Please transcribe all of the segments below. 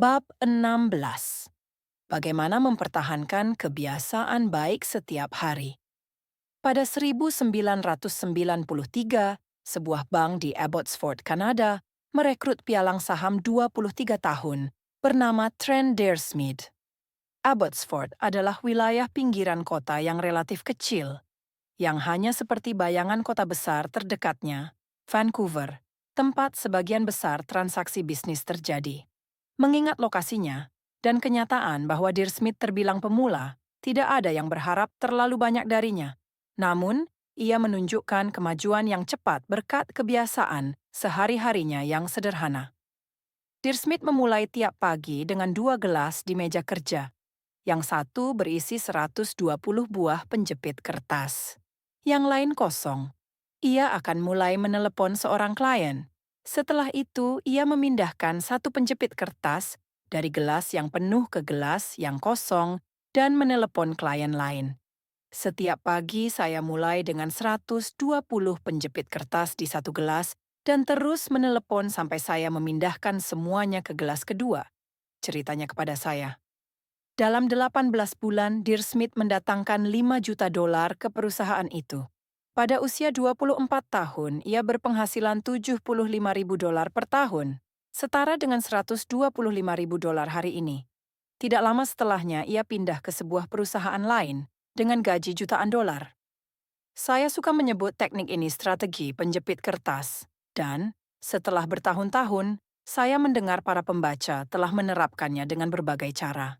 Bab 16. Bagaimana mempertahankan kebiasaan baik setiap hari. Pada 1993, sebuah bank di Abbotsford, Kanada, merekrut pialang saham 23 tahun bernama Trent Dearsmith. Abbotsford adalah wilayah pinggiran kota yang relatif kecil, yang hanya seperti bayangan kota besar terdekatnya, Vancouver, tempat sebagian besar transaksi bisnis terjadi. Mengingat lokasinya dan kenyataan bahwa Dearsmith terbilang pemula, tidak ada yang berharap terlalu banyak darinya. Namun, ia menunjukkan kemajuan yang cepat berkat kebiasaan sehari-harinya yang sederhana. Dearsmith memulai tiap pagi dengan 2 gelas di meja kerja. Yang satu berisi 120 buah penjepit kertas. Yang lain kosong. Ia akan mulai menelepon seorang klien. Setelah itu, ia memindahkan satu penjepit kertas dari gelas yang penuh ke gelas yang kosong dan menelepon klien lain. Setiap pagi saya mulai dengan 120 penjepit kertas di satu gelas dan terus menelepon sampai saya memindahkan semuanya ke gelas kedua, ceritanya kepada saya. Dalam 18 bulan, Dearsmith mendatangkan $5 juta ke perusahaan itu. Pada usia 24 tahun, ia berpenghasilan $75.000 per tahun, setara dengan $125.000 hari ini. Tidak lama setelahnya, ia pindah ke sebuah perusahaan lain dengan gaji jutaan dolar. Saya suka menyebut teknik ini strategi penjepit kertas, dan setelah bertahun-tahun, saya mendengar para pembaca telah menerapkannya dengan berbagai cara.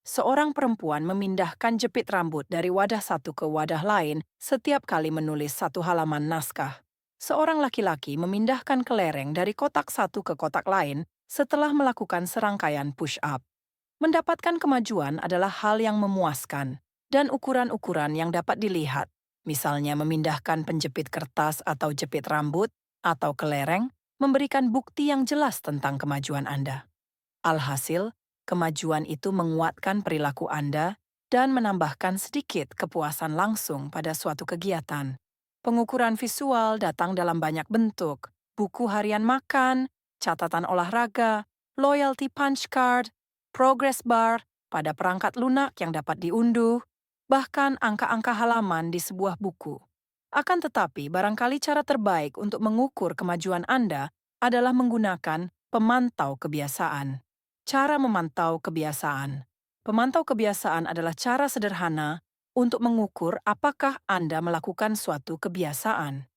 Seorang perempuan memindahkan jepit rambut dari wadah satu ke wadah lain setiap kali menulis satu halaman naskah. Seorang laki-laki memindahkan kelereng dari kotak satu ke kotak lain setelah melakukan serangkaian push-up. Mendapatkan kemajuan adalah hal yang memuaskan, dan ukuran-ukuran yang dapat dilihat, misalnya memindahkan penjepit kertas atau jepit rambut atau kelereng, memberikan bukti yang jelas tentang kemajuan Anda. Alhasil, kemajuan itu menguatkan perilaku Anda dan menambahkan sedikit kepuasan langsung pada suatu kegiatan. Pengukuran visual datang dalam banyak bentuk: buku harian makan, catatan olahraga, loyalty punch card, progress bar pada perangkat lunak yang dapat diunduh, bahkan angka-angka halaman di sebuah buku. Akan tetapi, barangkali cara terbaik untuk mengukur kemajuan Anda adalah menggunakan pemantau kebiasaan. Cara memantau kebiasaan. Pemantau kebiasaan adalah cara sederhana untuk mengukur apakah Anda melakukan suatu kebiasaan.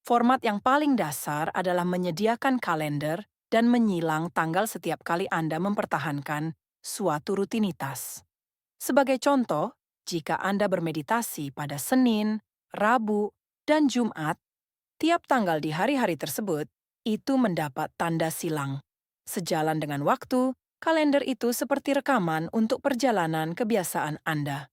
Format yang paling dasar adalah menyediakan kalender dan menyilang tanggal setiap kali Anda mempertahankan suatu rutinitas. Sebagai contoh, jika Anda bermeditasi pada Senin, Rabu, dan Jumat, tiap tanggal di hari-hari tersebut itu mendapat tanda silang. Sejalan dengan waktu, kalender itu seperti rekaman untuk perjalanan kebiasaan Anda.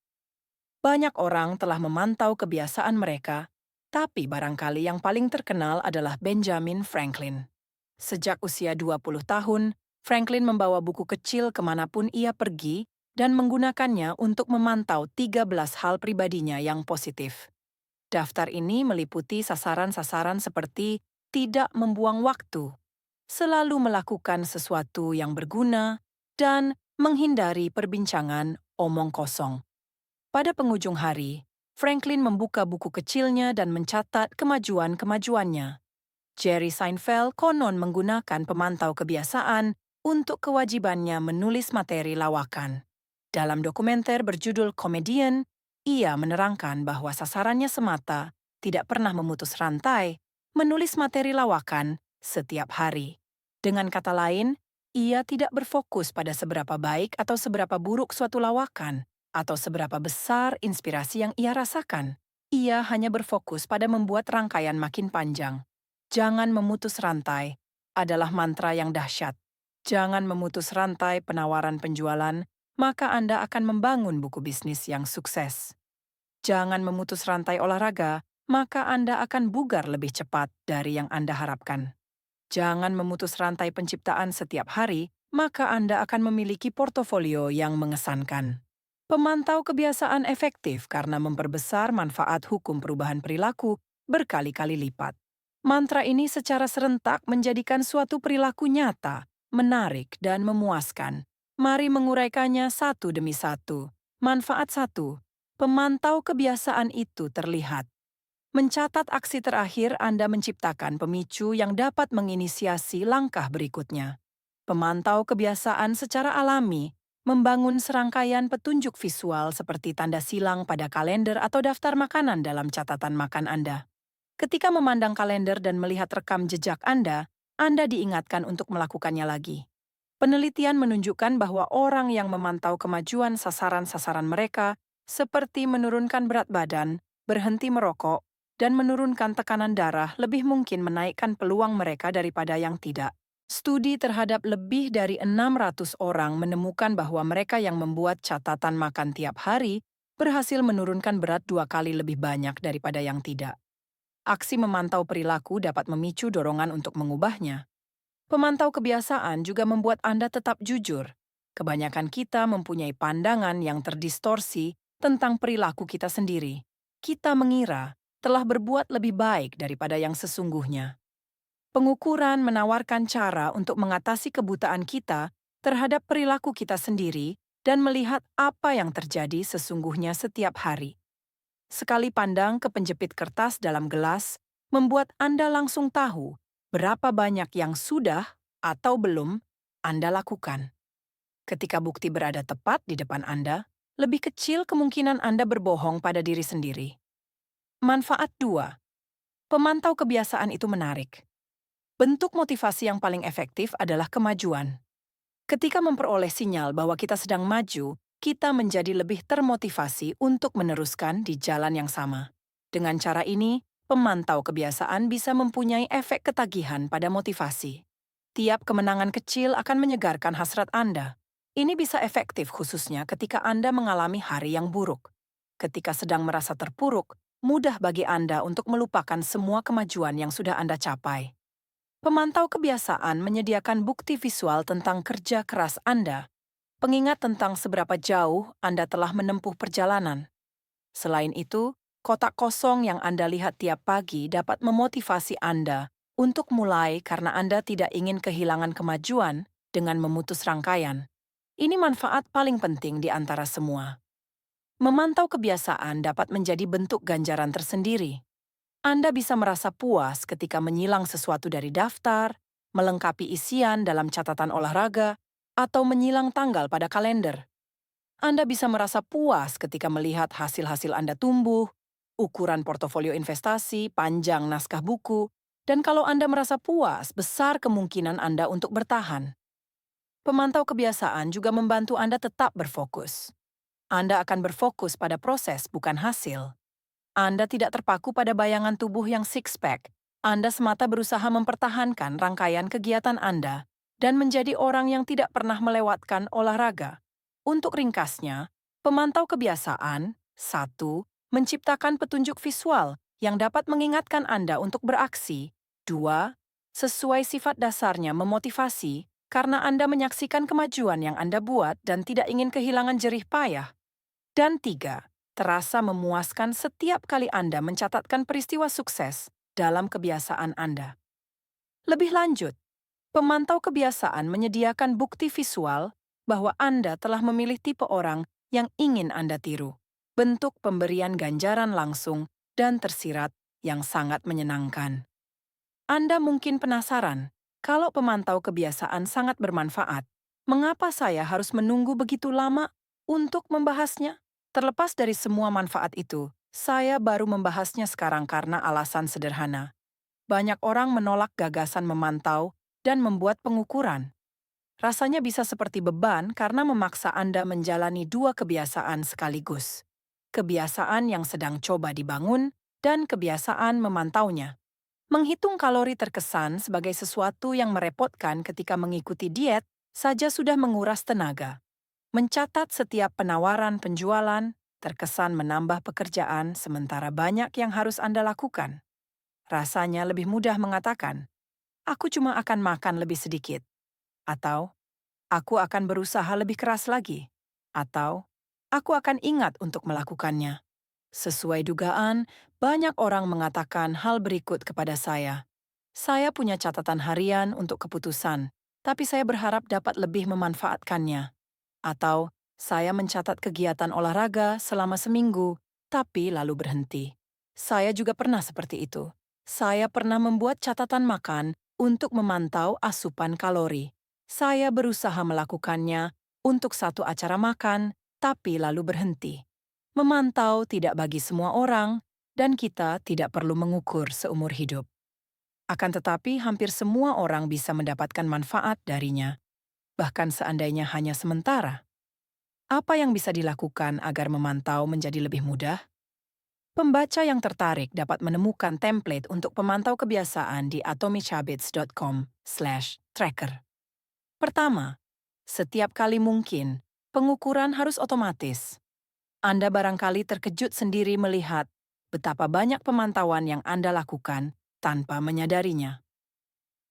Banyak orang telah memantau kebiasaan mereka, tapi barangkali yang paling terkenal adalah Benjamin Franklin. Sejak usia 20 tahun, Franklin membawa buku kecil kemanapun ia pergi dan menggunakannya untuk memantau 13 hal pribadinya yang positif. Daftar ini meliputi sasaran-sasaran seperti tidak membuang waktu, selalu melakukan sesuatu yang berguna, dan menghindari perbincangan omong kosong. Pada penghujung hari, Franklin membuka buku kecilnya dan mencatat kemajuan-kemajuannya. Jerry Seinfeld konon menggunakan pemantau kebiasaan untuk kewajibannya menulis materi lawakan. Dalam dokumenter berjudul Comedian, ia menerangkan bahwa sasarannya semata tidak pernah memutus rantai, menulis materi lawakan setiap hari. Dengan kata lain, ia tidak berfokus pada seberapa baik atau seberapa buruk suatu lawakan, atau seberapa besar inspirasi yang ia rasakan. Ia hanya berfokus pada membuat rangkaian makin panjang. Jangan memutus rantai adalah mantra yang dahsyat. Jangan memutus rantai penawaran penjualan, maka Anda akan membangun buku bisnis yang sukses. Jangan memutus rantai olahraga, maka Anda akan bugar lebih cepat dari yang Anda harapkan. Jangan memutus rantai penciptaan setiap hari, maka Anda akan memiliki portofolio yang mengesankan. Pemantau kebiasaan efektif karena memperbesar manfaat hukum perubahan perilaku berkali-kali lipat. Mantra ini secara serentak menjadikan suatu perilaku nyata, menarik, dan memuaskan. Mari menguraikannya satu demi satu. Manfaat 1. Pemantau kebiasaan itu terlihat. Mencatat aksi terakhir Anda menciptakan pemicu yang dapat menginisiasi langkah berikutnya. Pemantau kebiasaan secara alami membangun serangkaian petunjuk visual seperti tanda silang pada kalender atau daftar makanan dalam catatan makan Anda. Ketika memandang kalender dan melihat rekam jejak Anda diingatkan untuk melakukannya lagi. Penelitian menunjukkan bahwa orang yang memantau kemajuan sasaran-sasaran mereka, seperti menurunkan berat badan, berhenti merokok, dan menurunkan tekanan darah lebih mungkin menaikkan peluang mereka daripada yang tidak. Studi terhadap lebih dari 600 orang menemukan bahwa mereka yang membuat catatan makan tiap hari berhasil menurunkan berat 2 kali lebih banyak daripada yang tidak. Aksi memantau perilaku dapat memicu dorongan untuk mengubahnya. Pemantau kebiasaan juga membuat Anda tetap jujur. Kebanyakan kita mempunyai pandangan yang terdistorsi tentang perilaku kita sendiri. Kita mengira telah berbuat lebih baik daripada yang sesungguhnya. Pengukuran menawarkan cara untuk mengatasi kebutaan kita terhadap perilaku kita sendiri dan melihat apa yang terjadi sesungguhnya setiap hari. Sekali pandang ke penjepit kertas dalam gelas, membuat Anda langsung tahu berapa banyak yang sudah atau belum Anda lakukan. Ketika bukti berada tepat di depan Anda, lebih kecil kemungkinan Anda berbohong pada diri sendiri. Manfaat 2. Pemantau kebiasaan itu menarik. Bentuk motivasi yang paling efektif adalah kemajuan. Ketika memperoleh sinyal bahwa kita sedang maju, kita menjadi lebih termotivasi untuk meneruskan di jalan yang sama. Dengan cara ini, pemantau kebiasaan bisa mempunyai efek ketagihan pada motivasi. Tiap kemenangan kecil akan menyegarkan hasrat Anda. Ini bisa efektif khususnya ketika Anda mengalami hari yang buruk. Ketika sedang merasa terpuruk, mudah bagi Anda untuk melupakan semua kemajuan yang sudah Anda capai. Pemantau kebiasaan menyediakan bukti visual tentang kerja keras Anda, pengingat tentang seberapa jauh Anda telah menempuh perjalanan. Selain itu, kotak kosong yang Anda lihat tiap pagi dapat memotivasi Anda untuk mulai karena Anda tidak ingin kehilangan kemajuan dengan memutus rangkaian. Ini manfaat paling penting di antara semua. Memantau kebiasaan dapat menjadi bentuk ganjaran tersendiri. Anda bisa merasa puas ketika menyilang sesuatu dari daftar, melengkapi isian dalam catatan olahraga, atau menyilang tanggal pada kalender. Anda bisa merasa puas ketika melihat hasil-hasil Anda tumbuh, ukuran portofolio investasi, panjang naskah buku, dan kalau Anda merasa puas, besar kemungkinan Anda untuk bertahan. Pemantau kebiasaan juga membantu Anda tetap berfokus. Anda akan berfokus pada proses, bukan hasil. Anda tidak terpaku pada bayangan tubuh yang six-pack. Anda semata berusaha mempertahankan rangkaian kegiatan Anda dan menjadi orang yang tidak pernah melewatkan olahraga. Untuk ringkasnya, pemantau kebiasaan, 1. Menciptakan petunjuk visual yang dapat mengingatkan Anda untuk beraksi. 2. Sesuai sifat dasarnya memotivasi karena Anda menyaksikan kemajuan yang Anda buat dan tidak ingin kehilangan jerih payah. Dan 3. Terasa memuaskan setiap kali Anda mencatatkan peristiwa sukses dalam kebiasaan Anda. Lebih lanjut, pemantau kebiasaan menyediakan bukti visual bahwa Anda telah memilih tipe orang yang ingin Anda tiru. Bentuk pemberian ganjaran langsung dan tersirat yang sangat menyenangkan. Anda mungkin penasaran, kalau pemantau kebiasaan sangat bermanfaat, mengapa saya harus menunggu begitu lama untuk membahasnya? Terlepas dari semua manfaat itu, saya baru membahasnya sekarang karena alasan sederhana. Banyak orang menolak gagasan memantau dan membuat pengukuran. Rasanya bisa seperti beban karena memaksa Anda menjalani dua kebiasaan sekaligus. Kebiasaan yang sedang coba dibangun dan kebiasaan memantaunya. Menghitung kalori terkesan sebagai sesuatu yang merepotkan ketika mengikuti diet saja sudah menguras tenaga. Mencatat setiap penawaran penjualan terkesan menambah pekerjaan sementara banyak yang harus Anda lakukan. Rasanya lebih mudah mengatakan, "Aku cuma akan makan lebih sedikit," atau "Aku akan berusaha lebih keras lagi," atau "Aku akan ingat untuk melakukannya." Sesuai dugaan, banyak orang mengatakan hal berikut kepada saya. Saya punya catatan harian untuk keputusan, tapi saya berharap dapat lebih memanfaatkannya. Atau saya mencatat kegiatan olahraga selama seminggu, tapi lalu berhenti. Saya juga pernah seperti itu. Saya pernah membuat catatan makan untuk memantau asupan kalori. Saya berusaha melakukannya untuk satu acara makan, tapi lalu berhenti. Memantau tidak bagi semua orang, dan kita tidak perlu mengukur seumur hidup. Akan tetapi, hampir semua orang bisa mendapatkan manfaat darinya, bahkan seandainya hanya sementara. Apa yang bisa dilakukan agar memantau menjadi lebih mudah? Pembaca yang tertarik dapat menemukan template untuk pemantau kebiasaan di atomichabits.com/tracker. Pertama, setiap kali mungkin, pengukuran harus otomatis. Anda barangkali terkejut sendiri melihat betapa banyak pemantauan yang Anda lakukan tanpa menyadarinya.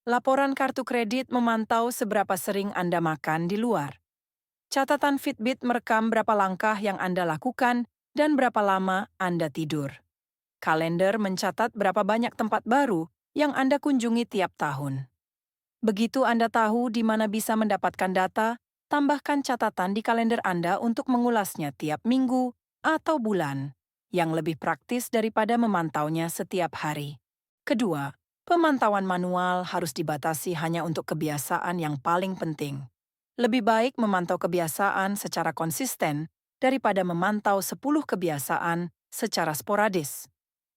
Laporan kartu kredit memantau seberapa sering Anda makan di luar. Catatan Fitbit merekam berapa langkah yang Anda lakukan dan berapa lama Anda tidur. Kalender mencatat berapa banyak tempat baru yang Anda kunjungi tiap tahun. Begitu Anda tahu di mana bisa mendapatkan data, tambahkan catatan di kalender Anda untuk mengulasnya tiap minggu atau bulan, yang lebih praktis daripada memantaunya setiap hari. Kedua, pemantauan manual harus dibatasi hanya untuk kebiasaan yang paling penting. Lebih baik memantau kebiasaan secara konsisten daripada memantau 10 kebiasaan secara sporadis.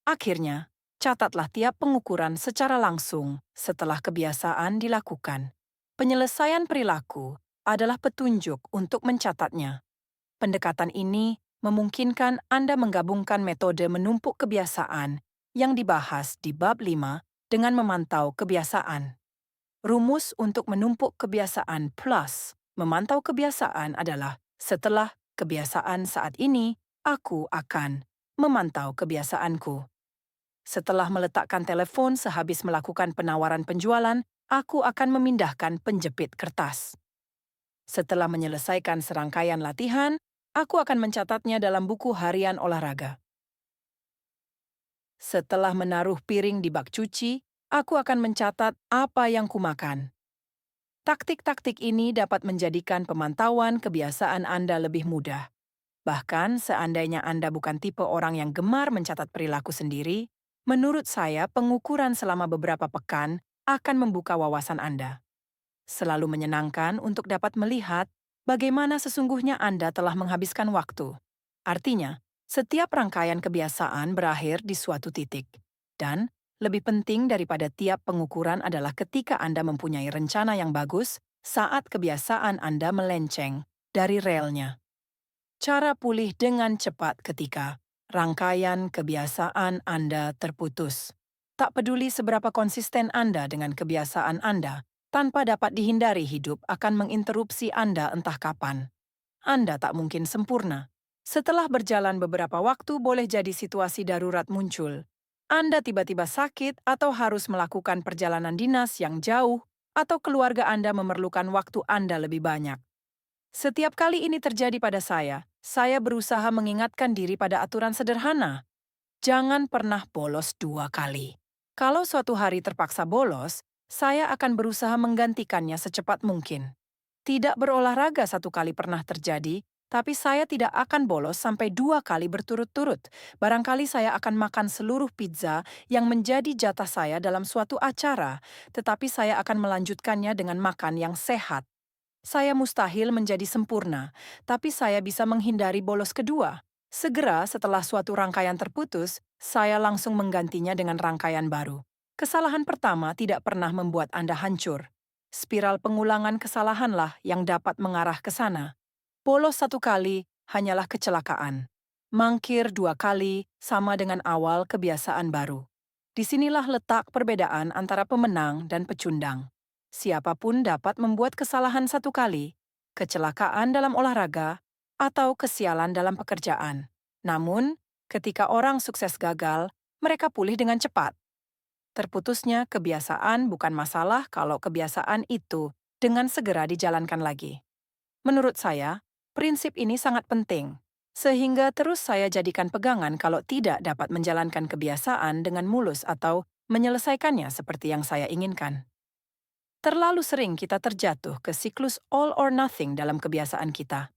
Akhirnya, catatlah tiap pengukuran secara langsung setelah kebiasaan dilakukan. Penyelesaian perilaku adalah petunjuk untuk mencatatnya. Pendekatan ini memungkinkan Anda menggabungkan metode menumpuk kebiasaan yang dibahas di bab 5 dengan memantau kebiasaan. Rumus untuk menumpuk kebiasaan plus memantau kebiasaan adalah setelah kebiasaan saat ini, aku akan memantau kebiasaanku. Setelah meletakkan telepon sehabis melakukan penawaran penjualan, aku akan memindahkan penjepit kertas. Setelah menyelesaikan serangkaian latihan, aku akan mencatatnya dalam buku harian olahraga. Setelah menaruh piring di bak cuci, aku akan mencatat apa yang kumakan. Taktik-taktik ini dapat menjadikan pemantauan kebiasaan Anda lebih mudah. Bahkan seandainya Anda bukan tipe orang yang gemar mencatat perilaku sendiri, menurut saya pengukuran selama beberapa pekan akan membuka wawasan Anda. Selalu menyenangkan untuk dapat melihat bagaimana sesungguhnya Anda telah menghabiskan waktu. Artinya, setiap rangkaian kebiasaan berakhir di suatu titik. Dan, lebih penting daripada tiap pengukuran adalah ketika Anda mempunyai rencana yang bagus saat kebiasaan Anda melenceng dari relnya. Cara pulih dengan cepat ketika rangkaian kebiasaan Anda terputus. Tak peduli seberapa konsisten Anda dengan kebiasaan Anda, tanpa dapat dihindari hidup akan menginterupsi Anda entah kapan. Anda tak mungkin sempurna. Setelah berjalan beberapa waktu boleh jadi situasi darurat muncul. Anda tiba-tiba sakit atau harus melakukan perjalanan dinas yang jauh, atau keluarga Anda memerlukan waktu Anda lebih banyak. Setiap kali ini terjadi pada saya berusaha mengingatkan diri pada aturan sederhana. Jangan pernah bolos 2 kali. Kalau suatu hari terpaksa bolos, saya akan berusaha menggantikannya secepat mungkin. Tidak berolahraga 1 kali pernah terjadi, tapi saya tidak akan bolos sampai 2 kali berturut-turut. Barangkali saya akan makan seluruh pizza yang menjadi jatah saya dalam suatu acara, tetapi saya akan melanjutkannya dengan makan yang sehat. Saya mustahil menjadi sempurna, tapi saya bisa menghindari bolos kedua. Segera setelah suatu rangkaian terputus, saya langsung menggantinya dengan rangkaian baru. Kesalahan pertama tidak pernah membuat Anda hancur. Spiral pengulangan kesalahanlah yang dapat mengarah ke sana. Bolos 1 kali hanyalah kecelakaan. Mangkir 2 kali sama dengan awal kebiasaan baru. Disinilah letak perbedaan antara pemenang dan pecundang. Siapapun dapat membuat kesalahan 1 kali, kecelakaan dalam olahraga, atau kesialan dalam pekerjaan. Namun, ketika orang sukses gagal, mereka pulih dengan cepat. Terputusnya kebiasaan bukan masalah kalau kebiasaan itu dengan segera dijalankan lagi. Menurut saya, prinsip ini sangat penting, sehingga terus saya jadikan pegangan kalau tidak dapat menjalankan kebiasaan dengan mulus atau menyelesaikannya seperti yang saya inginkan. Terlalu sering kita terjatuh ke siklus all or nothing dalam kebiasaan kita.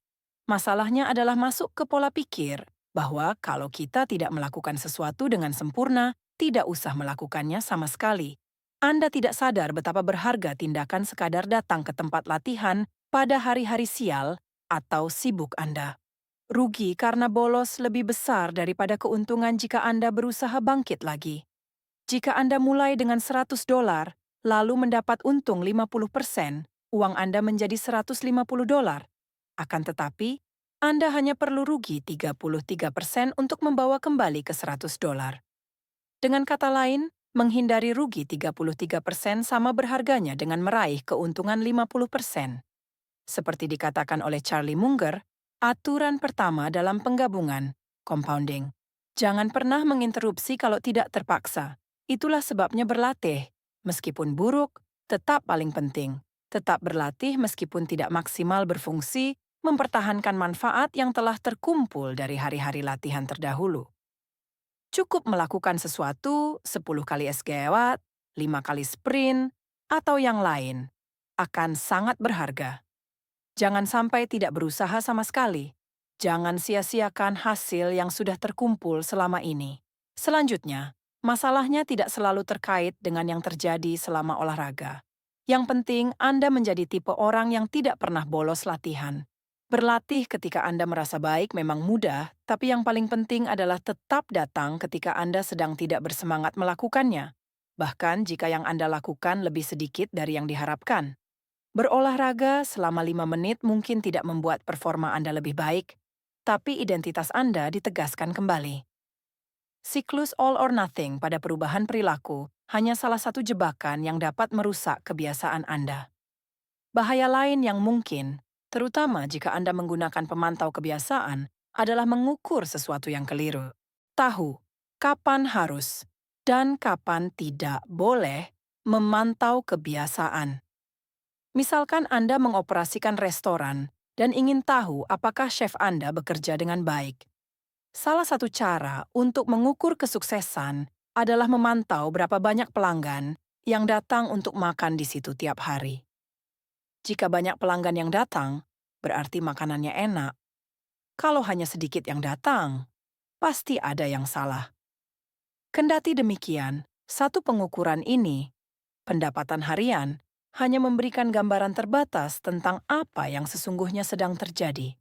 Masalahnya adalah masuk ke pola pikir bahwa kalau kita tidak melakukan sesuatu dengan sempurna, tidak usah melakukannya sama sekali. Anda tidak sadar betapa berharga tindakan sekadar datang ke tempat latihan pada hari-hari sial atau sibuk Anda. Rugi karena bolos lebih besar daripada keuntungan jika Anda berusaha bangkit lagi. Jika Anda mulai dengan $100, lalu mendapat untung 50%, uang Anda menjadi $150. Akan tetapi, Anda hanya perlu rugi 33% untuk membawa kembali ke $100. Dengan kata lain, menghindari rugi 33% sama berharganya dengan meraih keuntungan 50%. Seperti dikatakan oleh Charlie Munger, aturan pertama dalam penggabungan, compounding. Jangan pernah menginterupsi kalau tidak terpaksa. Itulah sebabnya berlatih. Meskipun buruk, tetap paling penting. Tetap berlatih meskipun tidak maksimal berfungsi, mempertahankan manfaat yang telah terkumpul dari hari-hari latihan terdahulu. Cukup melakukan sesuatu 10 kali esgawat, 5 kali sprint, atau yang lain. Akan sangat berharga. Jangan sampai tidak berusaha sama sekali. Jangan sia-siakan hasil yang sudah terkumpul selama ini. Selanjutnya, masalahnya tidak selalu terkait dengan yang terjadi selama olahraga. Yang penting Anda menjadi tipe orang yang tidak pernah bolos latihan. Berlatih ketika Anda merasa baik memang mudah, tapi yang paling penting adalah tetap datang ketika Anda sedang tidak bersemangat melakukannya. Bahkan jika yang Anda lakukan lebih sedikit dari yang diharapkan. Berolahraga selama 5 menit mungkin tidak membuat performa Anda lebih baik, tapi identitas Anda ditegaskan kembali. Siklus all or nothing pada perubahan perilaku hanya salah satu jebakan yang dapat merusak kebiasaan Anda. Bahaya lain yang mungkin, terutama jika Anda menggunakan pemantau kebiasaan, adalah mengukur sesuatu yang keliru. Tahu kapan harus dan kapan tidak boleh memantau kebiasaan. Misalkan Anda mengoperasikan restoran dan ingin tahu apakah chef Anda bekerja dengan baik. Salah satu cara untuk mengukur kesuksesan adalah memantau berapa banyak pelanggan yang datang untuk makan di situ tiap hari. Jika banyak pelanggan yang datang, berarti makanannya enak. Kalau hanya sedikit yang datang, pasti ada yang salah. Kendati demikian, satu pengukuran ini, pendapatan harian, hanya memberikan gambaran terbatas tentang apa yang sesungguhnya sedang terjadi.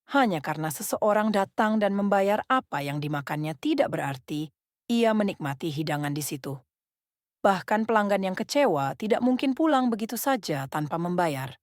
Hanya karena seseorang datang dan membayar apa yang dimakannya tidak berarti ia menikmati hidangan di situ. Bahkan pelanggan yang kecewa tidak mungkin pulang begitu saja tanpa membayar.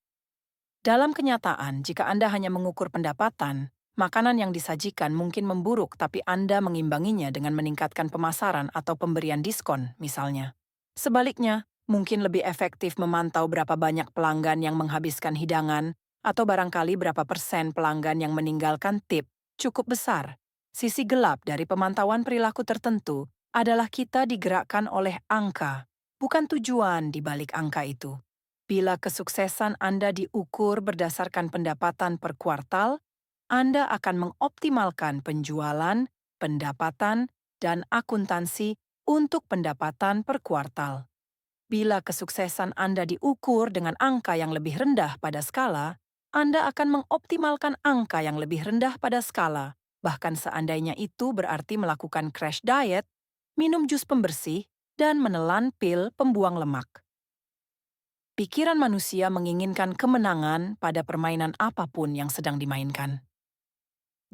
Dalam kenyataan, jika Anda hanya mengukur pendapatan, makanan yang disajikan mungkin memburuk tapi Anda mengimbanginya dengan meningkatkan pemasaran atau pemberian diskon, misalnya. Sebaliknya, mungkin lebih efektif memantau berapa banyak pelanggan yang menghabiskan hidangan atau barangkali berapa persen pelanggan yang meninggalkan tip cukup besar. Sisi gelap dari pemantauan perilaku tertentu adalah kita digerakkan oleh angka, bukan tujuan di balik angka itu. Bila kesuksesan Anda diukur berdasarkan pendapatan per kuartal, Anda akan mengoptimalkan penjualan, pendapatan, dan akuntansi untuk pendapatan per kuartal. Bila kesuksesan Anda diukur dengan angka yang lebih rendah pada skala, Anda akan mengoptimalkan angka yang lebih rendah pada skala, bahkan seandainya itu berarti melakukan crash diet, minum jus pembersih, dan menelan pil pembuang lemak. Pikiran manusia menginginkan kemenangan pada permainan apapun yang sedang dimainkan.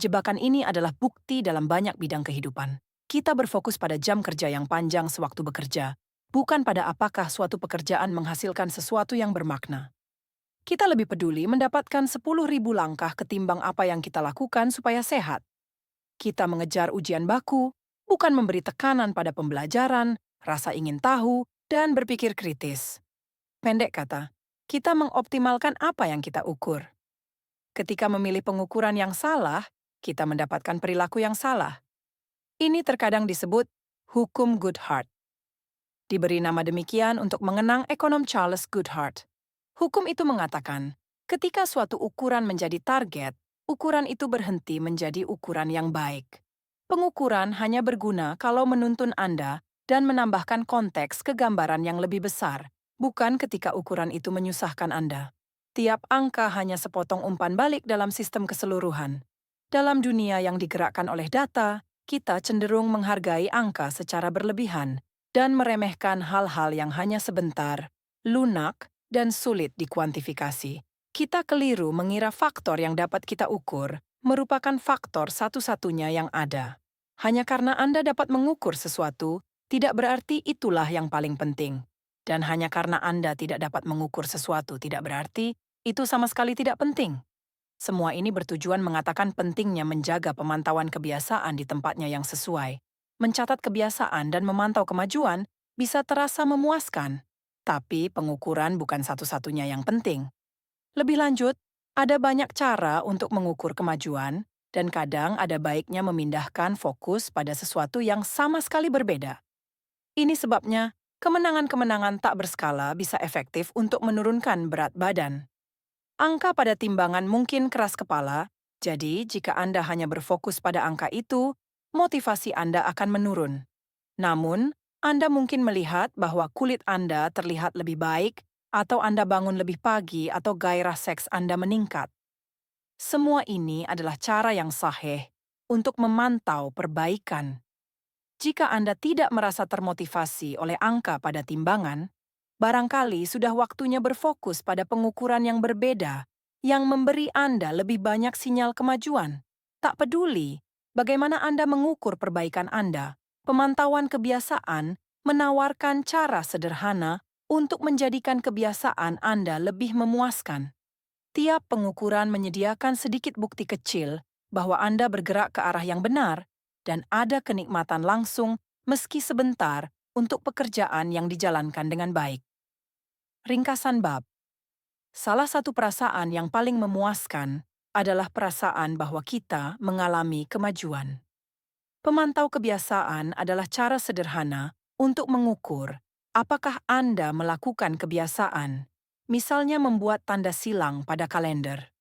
Jebakan ini adalah bukti dalam banyak bidang kehidupan. Kita berfokus pada jam kerja yang panjang sewaktu bekerja, bukan pada apakah suatu pekerjaan menghasilkan sesuatu yang bermakna. Kita lebih peduli mendapatkan 10.000 langkah ketimbang apa yang kita lakukan supaya sehat. Kita mengejar ujian baku, bukan memberi tekanan pada pembelajaran, rasa ingin tahu, dan berpikir kritis. Pendek kata, kita mengoptimalkan apa yang kita ukur. Ketika memilih pengukuran yang salah, kita mendapatkan perilaku yang salah. Ini terkadang disebut hukum Goodhart. Diberi nama demikian untuk mengenang ekonom Charles Goodhart. Hukum itu mengatakan, ketika suatu ukuran menjadi target, ukuran itu berhenti menjadi ukuran yang baik. Pengukuran hanya berguna kalau menuntun Anda dan menambahkan konteks ke gambaran yang lebih besar, bukan ketika ukuran itu menyusahkan Anda. Tiap angka hanya sepotong umpan balik dalam sistem keseluruhan. Dalam dunia yang digerakkan oleh data, kita cenderung menghargai angka secara berlebihan dan meremehkan hal-hal yang hanya sebentar, lunak, dan sulit dikuantifikasi. Kita keliru mengira faktor yang dapat kita ukur merupakan faktor satu-satunya yang ada. Hanya karena Anda dapat mengukur sesuatu, tidak berarti itulah yang paling penting. Dan hanya karena Anda tidak dapat mengukur sesuatu tidak berarti itu sama sekali tidak penting. Semua ini bertujuan mengatakan pentingnya menjaga pemantauan kebiasaan di tempatnya yang sesuai. Mencatat kebiasaan dan memantau kemajuan bisa terasa memuaskan, tapi pengukuran bukan satu-satunya yang penting. Lebih lanjut, ada banyak cara untuk mengukur kemajuan, dan kadang ada baiknya memindahkan fokus pada sesuatu yang sama sekali berbeda. Ini sebabnya, kemenangan-kemenangan tak berskala bisa efektif untuk menurunkan berat badan. Angka pada timbangan mungkin keras kepala, jadi jika Anda hanya berfokus pada angka itu, motivasi Anda akan menurun. Namun, Anda mungkin melihat bahwa kulit Anda terlihat lebih baik, atau Anda bangun lebih pagi atau gairah seks Anda meningkat. Semua ini adalah cara yang sahih untuk memantau perbaikan. Jika Anda tidak merasa termotivasi oleh angka pada timbangan, barangkali sudah waktunya berfokus pada pengukuran yang berbeda, yang memberi Anda lebih banyak sinyal kemajuan. Tak peduli bagaimana Anda mengukur perbaikan Anda, pemantauan kebiasaan menawarkan cara sederhana untuk menjadikan kebiasaan Anda lebih memuaskan. Tiap pengukuran menyediakan sedikit bukti kecil bahwa Anda bergerak ke arah yang benar dan ada kenikmatan langsung meski sebentar untuk pekerjaan yang dijalankan dengan baik. Ringkasan bab. Salah satu perasaan yang paling memuaskan adalah perasaan bahwa kita mengalami kemajuan. Pemantau kebiasaan adalah cara sederhana untuk mengukur apakah Anda melakukan kebiasaan, misalnya membuat tanda silang pada kalender.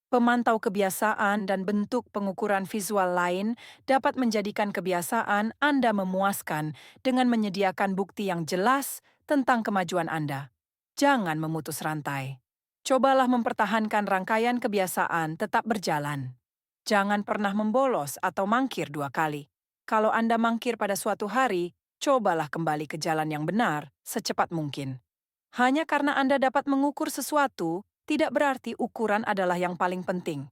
Pemantau kebiasaan dan bentuk pengukuran visual lain dapat menjadikan kebiasaan Anda memuaskan dengan menyediakan bukti yang jelas tentang kemajuan Anda. Jangan memutus rantai. Cobalah mempertahankan rangkaian kebiasaan tetap berjalan. Jangan pernah membolos atau mangkir 2 kali. Kalau Anda mangkir pada suatu hari, cobalah kembali ke jalan yang benar secepat mungkin. Hanya karena Anda dapat mengukur sesuatu, tidak berarti ukuran adalah yang paling penting.